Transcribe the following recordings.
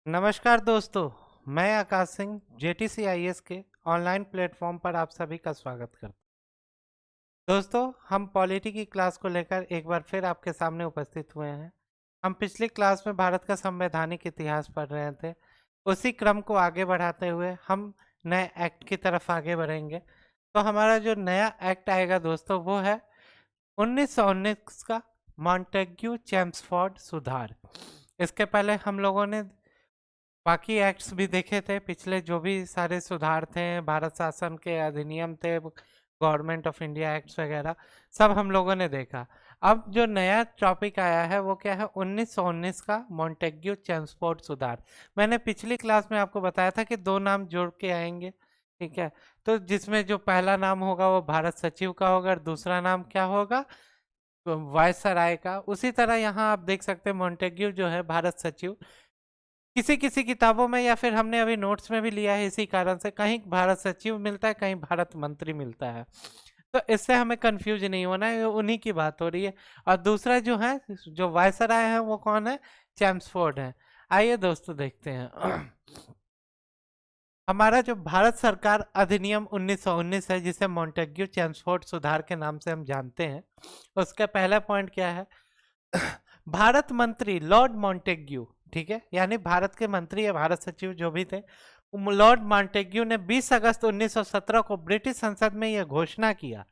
नमस्कार दोस्तों, मैं आकाश सिंह JTC IAS के ऑनलाइन प्लेटफॉर्म पर आप सभी का स्वागत करता हूं। दोस्तों, हम पॉलिटी की क्लास को लेकर एक बार फिर आपके सामने उपस्थित हुए हैं। हम पिछली क्लास में भारत का संवैधानिक इतिहास पढ़ रहे थे। उसी क्रम को आगे बढ़ाते हुए हम नए एक्ट की तरफ आगे बढ़ेंगे। तो हमारा जो नया एक्ट आएगा दोस्तों, वो है 1919 का मॉन्टेग्यू चेम्सफोर्ड सुधार। इसके पहले हम लोगों ने बाकी एक्ट्स भी देखे थे। पिछले जो भी सारे सुधार थे, भारत शासन के अधिनियम थे, गवर्नमेंट ऑफ इंडिया एक्ट्स वगैरह, सब हम लोगों ने देखा। अब जो नया टॉपिक आया है वो क्या है? 1919 का मॉन्टेग्यू चेम्सफोर्ड सुधार। मैंने पिछली क्लास में आपको बताया था कि दो नाम जोड़ के आएंगे, ठीक है? तो जिसमें जो पहला नाम होगा वो भारत सचिव का होगा और दूसरा नाम क्या होगा? वायसराय का। उसी तरह यहाँ आप देख सकते हैं मॉन्टेग्यू जो है भारत सचिव। किसी किसी किताबों में या फिर हमने अभी नोट्स में भी लिया है, इसी कारण से कहीं भारत सचिव मिलता है, कहीं भारत मंत्री मिलता है। तो इससे हमें कंफ्यूज नहीं होना है, उन्हीं की बात हो रही है। और दूसरा जो है, जो वायसराय है, वो कौन है? चेम्सफोर्ड है। आइए दोस्तों देखते हैं। हमारा जो भारत सरकार अधिनियम 1919 है, जिसे मॉन्टेग्यू चेम्सफोर्ड सुधार के नाम से हम जानते हैं, उसका पहला पॉइंट क्या है? भारत मंत्री लॉर्ड मॉन्टेग्यू, ठीक है, यानी भारत के मंत्री या भारत सचिव जो भी थे, लॉर्ड मॉन्टेग्यू ने 20 अगस्त 1917 को ब्रिटिश संसद में यह घोषणा किया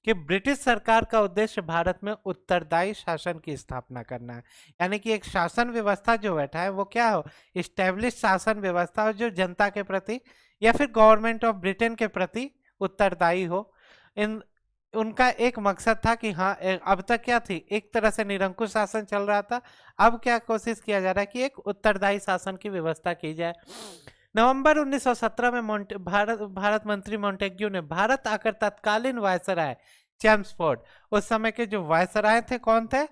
कि ब्रिटिश सरकार का उद्देश्य भारत में उत्तरदायी शासन की स्थापना करना है। यानी कि एक शासन व्यवस्था जो बैठा है वो क्या हो? इस्टेब्लिश शासन व्यवस्था हो, जो जनता के प्रति या फिर गवर्नमेंट ऑफ ब्रिटेन के प्रति उत्तरदायी हो। इन उनका एक मकसद था कि हाँ, अब तक क्या थी? एक तरह से निरंकुश शासन चल रहा था। अब क्या कोशिश किया जा रहा है कि एक उत्तरदायी शासन की व्यवस्था की जाए। नवंबर 1917 में भारत मंत्री मॉन्टेग्यू ने भारत आकर तत्कालीन वायसराय चेम्सफोर्ड, उस समय के जो वायसराय थे कौन थे?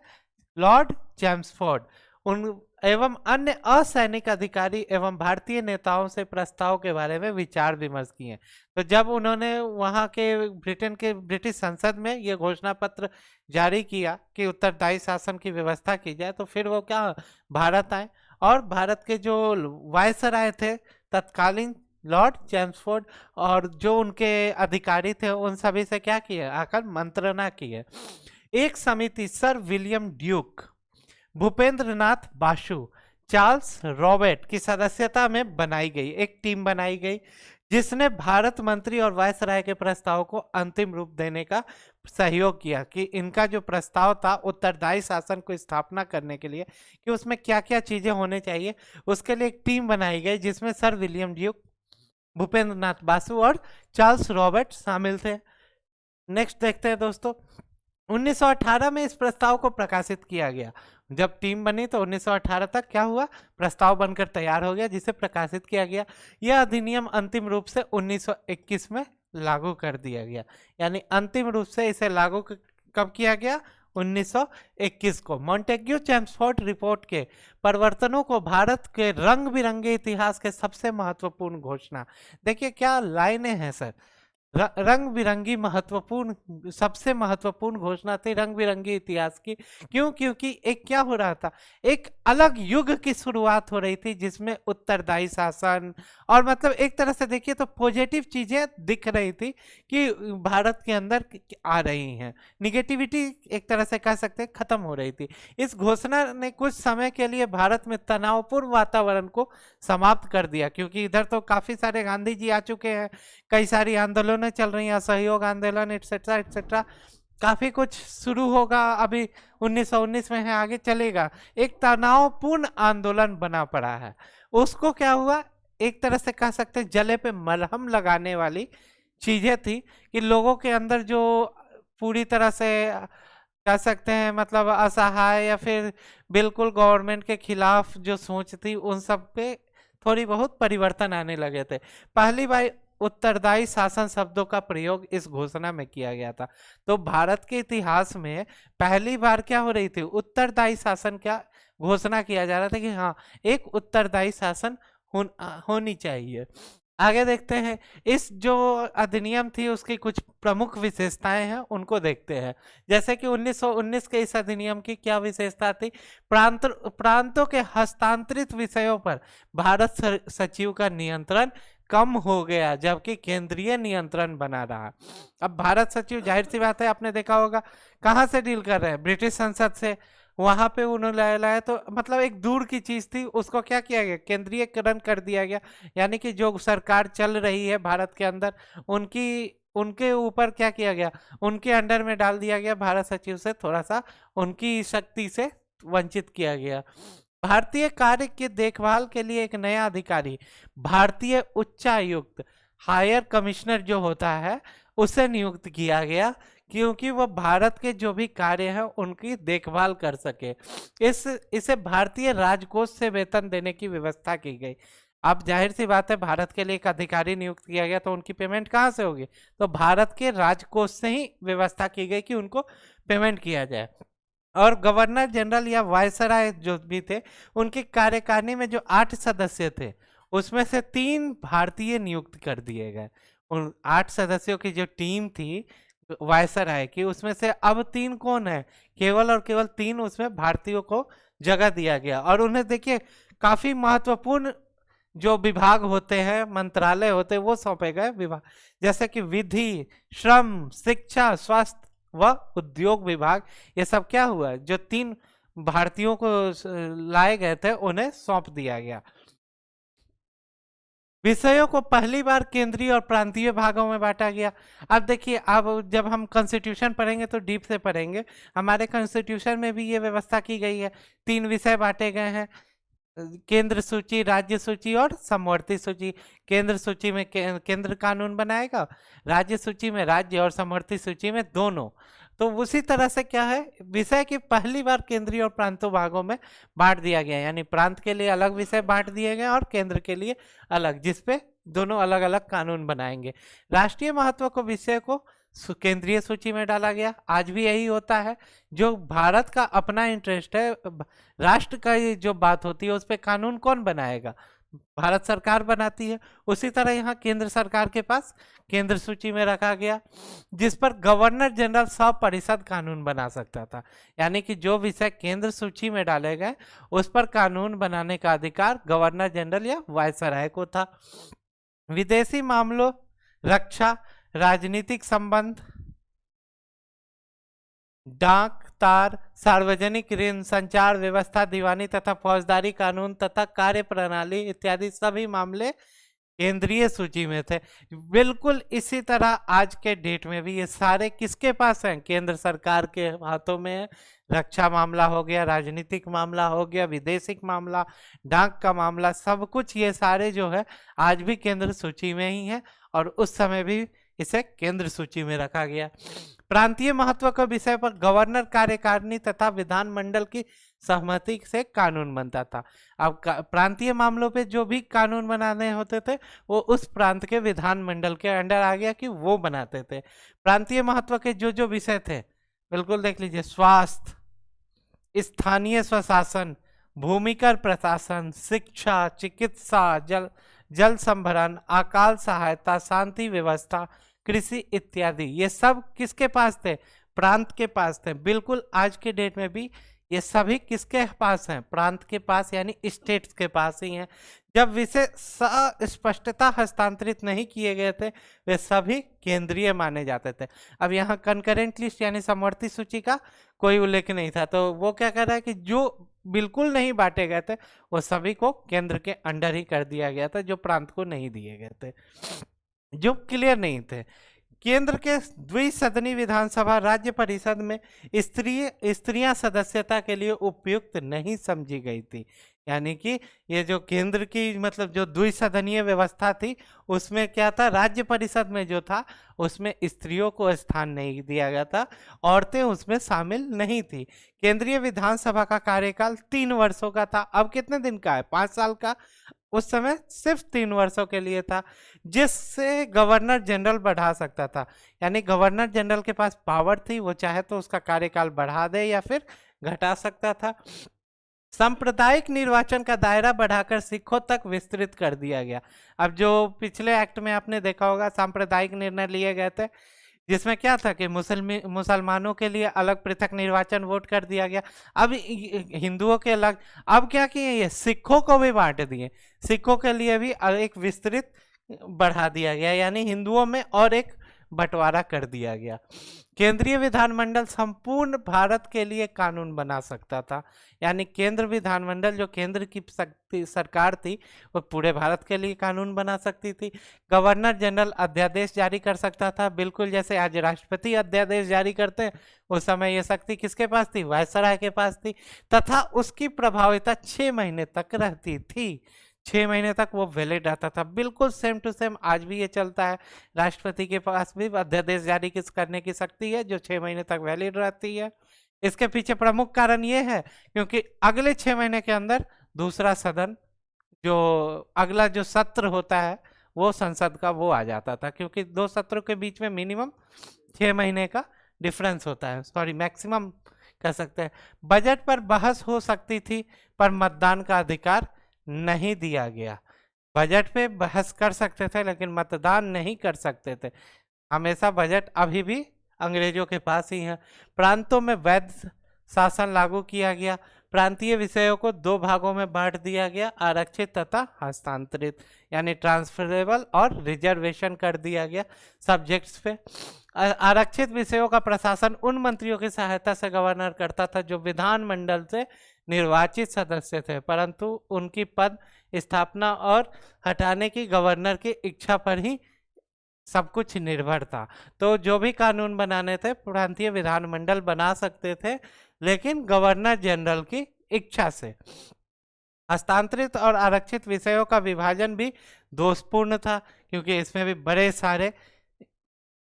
लॉर्ड चेम्सफोर्ड, उन एवं अन्य असैनिक अधिकारी एवं भारतीय नेताओं से प्रस्ताव के बारे में विचार विमर्श किए। तो जब उन्होंने वहां के ब्रिटेन के ब्रिटिश संसद में यह घोषणा पत्र जारी किया कि उत्तरदायी शासन की व्यवस्था की जाए, तो फिर वो क्या, भारत आए और भारत के जो वायसराय थे तत्कालीन लॉर्ड चेम्सफोर्ड और जो उनके अधिकारी थे, उन सभी से क्या किए? आकर मंत्रणा की है। एक समिति सर विलियम ड्यूक, भूपेंद्र नाथ बासु, चार्ल्स रॉबर्ट की सदस्यता में बनाई गई एक टीम बनाई गई, जिसने भारत मंत्री और वायसराय के प्रस्ताव को अंतिम रूप देने का सहयोग किया कि इनका जो प्रस्ताव था उत्तरदायी शासन को स्थापना करने के लिए, कि उसमें क्या क्या चीजें होने चाहिए, उसके लिए एक टीम बनाई गई जिसमें सर विलियम ड्यूक, भूपेंद्र नाथ बासु और चार्ल्स रॉबर्ट शामिल थे। नेक्स्ट देखते हैं दोस्तों, 1918 में इस प्रस्ताव को प्रकाशित किया गया। जब टीम बनी तो 1918 तक क्या हुआ? प्रस्ताव बनकर तैयार हो गया, जिसे प्रकाशित किया गया। यह अधिनियम अंतिम रूप से 1921 में लागू कर दिया गया। यानी अंतिम रूप से इसे लागू कब किया गया? 1921 को। मॉन्टेग्यू चेम्सफोर्ड रिपोर्ट के परिवर्तनों को भारत के रंग बिरंगे इतिहास के सबसे महत्वपूर्ण घोषणा। देखिए क्या लाइनें हैं सर, रंग बिरंगी महत्वपूर्ण, सबसे महत्वपूर्ण घोषणा थी रंग बिरंगी इतिहास की। क्यों? क्योंकि एक क्या हो रहा था, एक अलग युग की शुरुआत हो रही थी जिसमें उत्तरदायी शासन और मतलब एक तरह से देखिए तो पॉजिटिव चीजें दिख रही थी कि भारत के अंदर आ रही हैं। निगेटिविटी एक तरह से कह सकते हैं खत्म हो रही थी। इस घोषणा ने कुछ समय के लिए भारत में तनावपूर्ण वातावरण को समाप्त कर दिया, क्योंकि इधर तो काफी सारे गांधी जी आ चुके हैं, कई सारी आंदोलनें चल रही हैं, असहयोग आंदोलन एटसेट्रा एटसेट्रा, काफी कुछ शुरू होगा। अभी 1919 में है, आगे चलेगा। एक तनावपूर्ण आंदोलन बना पड़ा है। उसको क्या हुआ, एक तरह से कह सकते हैं जले पे मलहम लगाने वाली चीजें थी कि लोगों के अंदर जो पूरी तरह से कह सकते हैं मतलब असहाय या फिर बिल्कुल गवर्नमेंट के खिलाफ जो सोच थी, उन सब पे थोड़ी बहुत परिवर्तन आने लगे थे। पहली बार उत्तरदायी शासन शब्दों का प्रयोग इस घोषणा में किया गया था। तो भारत के इतिहास में पहली बार क्या हो रही थी, उत्तरदायी शासन क्या घोषणा किया जा रहा था कि हाँ, एक उत्तरदायी शासन होनी चाहिए। आगे देखते हैं, इस जो अधिनियम थी उसकी कुछ प्रमुख विशेषताएं हैं उनको देखते हैं। जैसे कि 1919 के इस अधिनियम की क्या विशेषता थी? प्रांतों के हस्तांतरित विषयों पर भारत सचिव का नियंत्रण कम हो गया, जबकि केंद्रीय नियंत्रण बना रहा। अब भारत सचिव, जाहिर सी बात है आपने देखा होगा, कहाँ से डील कर रहे हैं? ब्रिटिश संसद से। वहां पे उन्होंने लाया तो मतलब एक दूर की चीज थी, उसको क्या किया गया? केंद्रीयकरण कर दिया गया। यानी कि जो सरकार चल रही है भारत के अंदर, उनकी उनके ऊपर क्या किया गया? उनके अंडर में डाल दिया गया। भारत सचिव से थोड़ा सा उनकी शक्ति से वंचित किया गया। भारतीय कार्य की देखभाल के लिए एक नया अधिकारी, भारतीय उच्चायुक्त, हायर कमिश्नर जो होता है, उसे नियुक्त किया गया, क्योंकि वह भारत के जो भी कार्य हैं उनकी देखभाल कर सके। इसे भारतीय राजकोष से वेतन देने की व्यवस्था की गई। अब जाहिर सी बात है, भारत के लिए एक अधिकारी नियुक्त किया गया तो उनकी पेमेंट कहाँ से होगी? तो भारत के राजकोष से ही व्यवस्था की गई कि उनको पेमेंट किया जाए। और गवर्नर जनरल या वायसराय जो भी थे, उनकी कार्यकारिणी में जो 8 सदस्य थे, उसमें से 3 भारतीय नियुक्त कर दिए गए। उन 8 सदस्यों की जो टीम थी वायसराय की, उसमें से अब 3 कौन है? केवल और केवल 3 उसमें भारतीयों को जगह दिया गया। और उन्हें देखिए, काफी महत्वपूर्ण जो विभाग होते हैं, मंत्रालय होते हैं, वो सौंपे गए विभाग, जैसे कि विधि, श्रम, शिक्षा, स्वास्थ्य व उद्योग विभाग। ये सब क्या हुआ? जो 3 भारतीयों को लाए गए थे उन्हें सौंप दिया गया। विषयों को पहली बार केंद्रीय और प्रांतीय भागों में बांटा गया। अब देखिए, अब जब हम कॉन्स्टिट्यूशन पढ़ेंगे तो डीप से पढ़ेंगे। हमारे कॉन्स्टिट्यूशन में भी ये व्यवस्था की गई है। 3 विषय बांटे गए हैं, केंद्र सूची, राज्य सूची और समवर्ती सूची। केंद्र सूची में केंद्र कानून बनाएगा, राज्य सूची में राज्य, और समवर्ती सूची में दोनों। तो उसी तरह से क्या है, विषय की पहली बार केंद्रीय और प्रांतीय भागों में बांट दिया गया। यानी प्रांत के लिए अलग विषय बांट दिए गए और केंद्र के लिए अलग, जिसपे दोनों अलग अलग कानून बनाएंगे। राष्ट्रीय महत्व को विषय को केंद्रीय सूची में डाला गया। आज भी यही होता है। जो भारत का अपना इंटरेस्ट है, राष्ट्र का जो बात होती है, उस पर कानून कौन बनाएगा? भारत सरकार बनाती है। उसी तरह यहाँ केंद्र सरकार के पास केंद्र सूची में रखा गया, जिस पर गवर्नर जनरल सपरिषद कानून बना सकता था। यानी कि जो विषय केंद्र सूची में डाले गए, उस पर कानून बनाने का अधिकार गवर्नर जनरल या वायसराय को था। विदेशी मामलों, रक्षा, राजनीतिक संबंध, डाक तार, सार्वजनिक ऋण, संचार व्यवस्था, दीवानी तथा फौजदारी कानून तथा कार्य प्रणाली इत्यादि सभी मामले केंद्रीय सूची में थे। बिल्कुल इसी तरह आज के डेट में भी ये सारे किसके पास हैं? केंद्र सरकार के हाथों में है। रक्षा मामला हो गया, राजनीतिक मामला हो गया, विदेशिक मामला, डाक का मामला, सब कुछ ये सारे जो है आज भी केंद्र सूची में ही है, और उस समय भी इसे केंद्र सूची में रखा गया। प्रांतीय महत्व के विषय पर गवर्नर, कार्यकारिणी तथा विधानमंडल की सहमति से कानून बनता था। अब प्रांतीय मामलों पे जो भी कानून बनाने होते थे, वो उस प्रांत के विधानमंडल के अंडर आ गया कि वो बनाते थे। प्रांतीय महत्व के जो जो विषय थे, बिल्कुल देख लीजिए, स्वास्थ्य, स्थानीय स्वशासन, भूमिकर प्रशासन, शिक्षा, चिकित्सा, जल संभरण, अकाल सहायता, शांति व्यवस्था, कृषि इत्यादि, ये सब किसके पास थे? प्रांत के पास थे। बिल्कुल आज के डेट में भी ये सभी किसके पास हैं? प्रांत के पास, यानी स्टेट्स के पास ही हैं। जब विषय स्पष्टता हस्तांतरित नहीं किए गए थे, वे सभी केंद्रीय माने जाते थे। अब यहाँ कंकरेंट लिस्ट यानी समवर्ती सूची का कोई उल्लेख नहीं था, तो वो क्या कर रहा है कि जो बिल्कुल नहीं बांटे गए थे, वो सभी को केंद्र के अंडर ही कर दिया गया था, जो प्रांत को नहीं दिए गए थे, जो क्लियर नहीं थे। केंद्र के द्विसदनी विधानसभा राज्य परिषद में स्त्रियां सदस्यता के लिए उपयुक्त नहीं समझी गई थी। यानी कि ये जो केंद्र की मतलब जो द्विसदनीय व्यवस्था थी, उसमें क्या था, राज्य परिषद में जो था उसमें स्त्रियों को स्थान नहीं दिया गया था, औरतें उसमें शामिल नहीं थी। केंद्रीय विधानसभा का कार्यकाल 3 वर्षों का था। अब कितने दिन का है? 5 साल का। उस समय सिर्फ 3 वर्षों के लिए था, जिससे गवर्नर जनरल बढ़ा सकता था। यानी गवर्नर जनरल के पास पावर थी, वो चाहे तो उसका कार्यकाल बढ़ा दे या फिर घटा सकता था। सांप्रदायिक निर्वाचन का दायरा बढ़ाकर सिखों तक विस्तृत कर दिया गया। अब जो पिछले एक्ट में आपने देखा होगा सांप्रदायिक निर्णय लिए गए थे, जिसमें क्या था कि मुसलमानों के लिए अलग पृथक निर्वाचन वोट कर दिया गया। अब हिंदुओं के अलग, अब क्या किए ये सिखों को भी बांट दिए, सिखों के लिए भी एक विस्तृत बढ़ा दिया गया, यानी हिंदुओं में और एक बंटवारा कर दिया गया। केंद्रीय विधानमंडल संपूर्ण भारत के लिए कानून बना सकता था, यानी केंद्र विधानमंडल जो केंद्र की सरकार थी वो पूरे भारत के लिए कानून बना सकती थी। गवर्नर जनरल अध्यादेश जारी कर सकता था, बिल्कुल जैसे आज राष्ट्रपति अध्यादेश जारी करते हैं, उस समय ये शक्ति किसके पास थी? वायसराय के पास थी, तथा उसकी प्रभाविता 6 महीने तक रहती थी। 6 महीने तक वो वैलिड रहता था। बिल्कुल सेम टू सेम आज भी ये चलता है, राष्ट्रपति के पास भी अध्यादेश जारी करने की शक्ति है जो 6 महीने तक वैलिड रहती है। इसके पीछे प्रमुख कारण ये है क्योंकि अगले 6 महीने के अंदर दूसरा सदन, जो अगला जो सत्र होता है वो संसद का, वो आ जाता था, क्योंकि 2 सत्रों के बीच में मिनिमम 6 महीने का डिफरेंस होता है, सॉरी मैक्सिमम कह सकते हैं। बजट पर बहस हो सकती थी पर मतदान का अधिकार नहीं दिया गया। बजट पे बहस कर सकते थे लेकिन मतदान नहीं कर सकते थे। हमेशा बजट अभी भी अंग्रेजों के पास ही है। प्रांतों में वैध शासन लागू किया गया। प्रांतीय विषयों को 2 भागों में बांट दिया गया, आरक्षित तथा हस्तांतरित, यानी ट्रांसफरेबल और रिजर्वेशन कर दिया गया सब्जेक्ट्स पे। आरक्षित विषयों का प्रशासन उन मंत्रियों की सहायता से गवर्नर करता था जो विधानमंडल से निर्वाचित सदस्य थे, परंतु उनकी पद स्थापना और हटाने की गवर्नर की इच्छा पर ही सब कुछ निर्भर था। तो जो भी कानून बनाने थे प्रांतीय विधानमंडल बना सकते थे, लेकिन गवर्नर जनरल की इच्छा से। हस्तांतरित और आरक्षित विषयों का विभाजन भी दोषपूर्ण था, क्योंकि इसमें भी बड़े सारे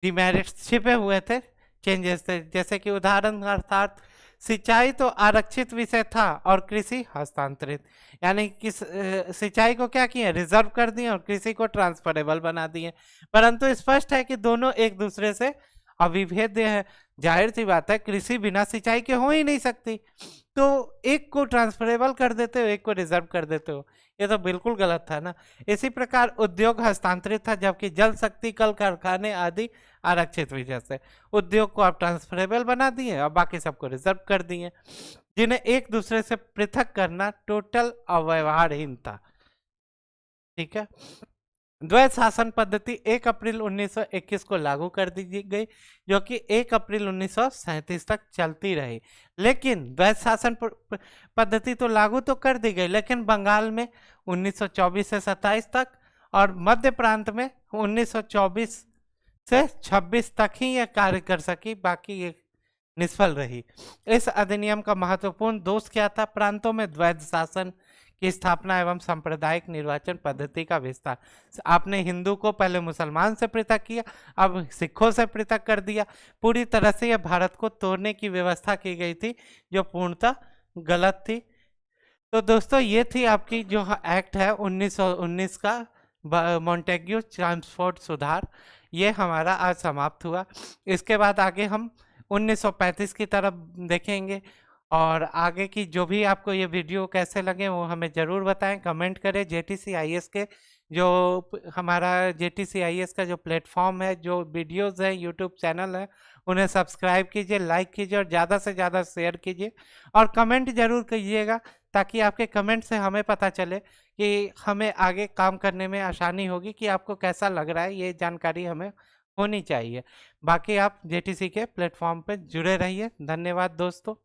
डिमेरिट्स छिपे हुए थे, चेंजेस थे। जैसे कि उदाहरण अर्थात सिंचाई तो आरक्षित विषय था और कृषि हस्तांतरित, यानी कि सिंचाई को क्या किए, रिजर्व कर दिए, और कृषि को ट्रांसफरेबल बना दिए। परंतु स्पष्ट है कि दोनों एक दूसरे से अविभेद्य है। जाहिर सी बात है कृषि बिना सिंचाई के हो ही नहीं सकती, तो एक को ट्रांसफरेबल कर देते हो, एक को रिजर्व कर देते हो, ये तो बिल्कुल गलत था ना। इसी प्रकार उद्योग हस्तांतरित था, जबकि जल शक्ति, कल कारखाने आदि आरक्षित विषय से। उद्योग को आप ट्रांसफरेबल बना दिए और बाकी सबको रिजर्व कर दिए, जिन्हें एक दूसरे से पृथक करना टोटल अव्यवहारहीन था। ठीक है। द्वैध शासन पद्धति 1 अप्रैल 1921 को लागू कर दी गई, जो कि 1 अप्रैल 1937 तक चलती रही। लेकिन द्वैध शासन पद्धति तो लागू तो कर दी गई, लेकिन बंगाल में 1924 से 27 तक और मध्य प्रांत में 1924 से 26 तक ही यह कार्य कर सकी, बाकी ये निष्फल रही। इस अधिनियम का महत्वपूर्ण दोष क्या था? प्रांतों में द्वैध शासन की स्थापना एवं सांप्रदायिक निर्वाचन पद्धति का विस्तार। आपने हिंदू को पहले मुसलमान से पृथक किया, अब सिखों से पृथक कर दिया। पूरी तरह से यह भारत को तोड़ने की व्यवस्था की गई थी, जो पूर्णतः गलत थी। तो दोस्तों ये थी आपकी जो एक्ट है 1919 का मॉन्टेग्यू चैम्सफोर्ड सुधार, ये हमारा आज समाप्त हुआ। इसके बाद आगे हम 1935 की तरफ देखेंगे, और आगे की जो भी आपको ये वीडियो कैसे लगे वो हमें ज़रूर बताएं, कमेंट करें। JTCIS के जो हमारा JTCIS का जो प्लेटफॉर्म है, जो वीडियोस है, यूट्यूब चैनल है, उन्हें सब्सक्राइब कीजिए, लाइक कीजिए और ज़्यादा से ज़्यादा शेयर कीजिए, और कमेंट ज़रूर कीजिएगा, ताकि आपके कमेंट से हमें पता चले कि हमें आगे काम करने में आसानी होगी, कि आपको कैसा लग रहा है, ये जानकारी हमें होनी चाहिए। बाकी आप JTC के प्लेटफॉर्म पर जुड़े रहिए। धन्यवाद दोस्तों।